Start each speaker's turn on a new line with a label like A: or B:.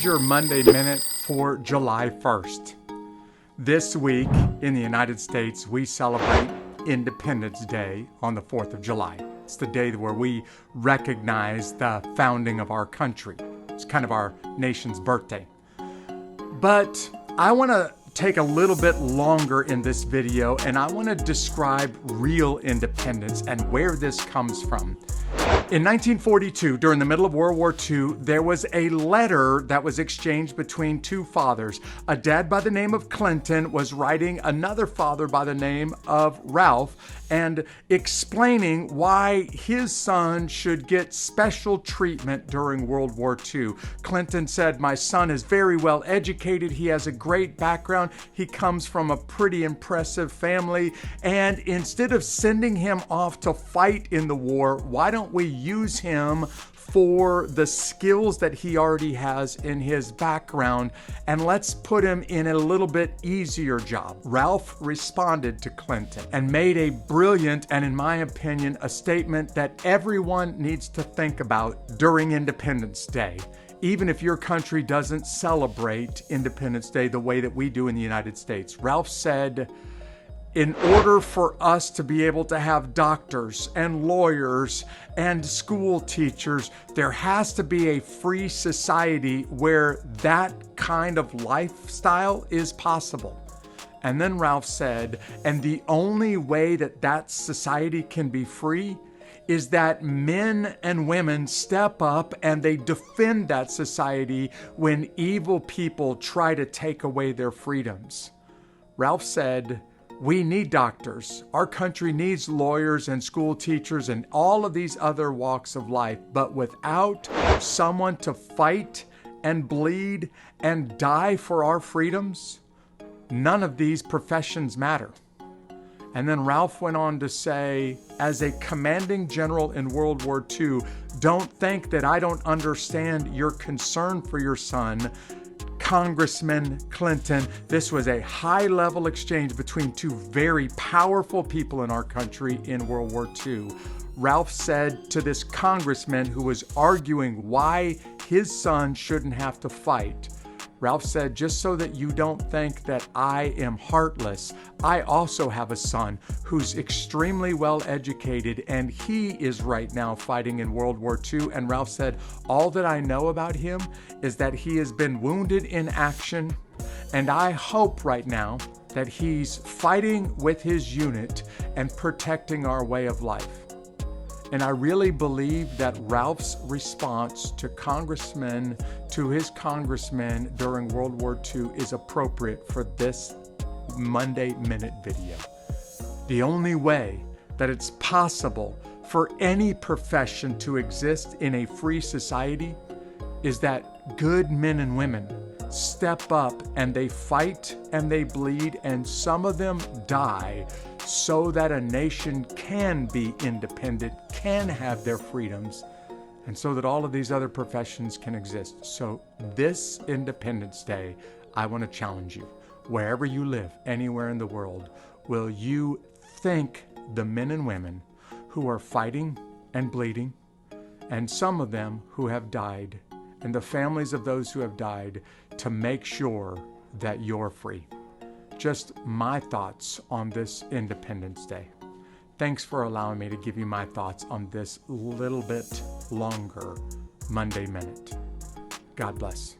A: your Monday Minute for July 1st. This week in the United States, we celebrate Independence Day on the 4th of July. It's the day where we recognize the founding of our country. It's kind of our nation's birthday. But I want to take a little bit longer in this video, and I want to describe real independence and where this comes from. In 1942, during the middle of World War II, there was a letter that was exchanged between two fathers. A dad by the name of Clinton was writing another father by the name of Ralph and explaining why his son should get special treatment during World War II. Clinton said, "My son is very well educated. He has a great background. He comes from a pretty impressive family. And instead of sending him off to fight in the war, why don't we use him for the skills that he already has in his background, and let's put him in a little bit easier job." Ralph responded to Clinton and made a brilliant, and in my opinion, a statement that everyone needs to think about during Independence Day. Even if your country doesn't celebrate Independence Day the way that we do in the United States. Ralph said, in order for us to be able to have doctors and lawyers and school teachers, there has to be a free society where that kind of lifestyle is possible. And then Ralph said, and the only way that that society can be free is that men and women step up and they defend that society when evil people try to take away their freedoms. Ralph said, we need doctors. Our country needs lawyers and school teachers and all of these other walks of life. But without someone to fight and bleed and die for our freedoms, none of these professions matter. And then Ralph went on to say, as a commanding general in World War II, don't think that I don't understand your concern for your son, Congressman Clinton. This was a high-level exchange between two very powerful people in our country in World War II. Ralph said to this congressman who was arguing why his son shouldn't have to fight, Ralph said, just so that you don't think that I am heartless, I also have a son who's extremely well educated, and he is right now fighting in World War II. And Ralph said, all that I know about him is that he has been wounded in action, and I hope right now that he's fighting with his unit and protecting our way of life. And I really believe that Ralph's response to his congressman during World War II is appropriate for this Monday Minute video. The only way that it's possible for any profession to exist in a free society is that good men and women step up and they fight and they bleed, and some of them die so that a nation can be independent, can have their freedoms, and so that all of these other professions can exist. So this Independence Day, I want to challenge you. Wherever you live, anywhere in the world, will you thank the men and women who are fighting and bleeding, and some of them who have died, and the families of those who have died, to make sure that you're free? Just my thoughts on this Independence Day. Thanks for allowing me to give you my thoughts on this little bit longer Monday Minute. God bless.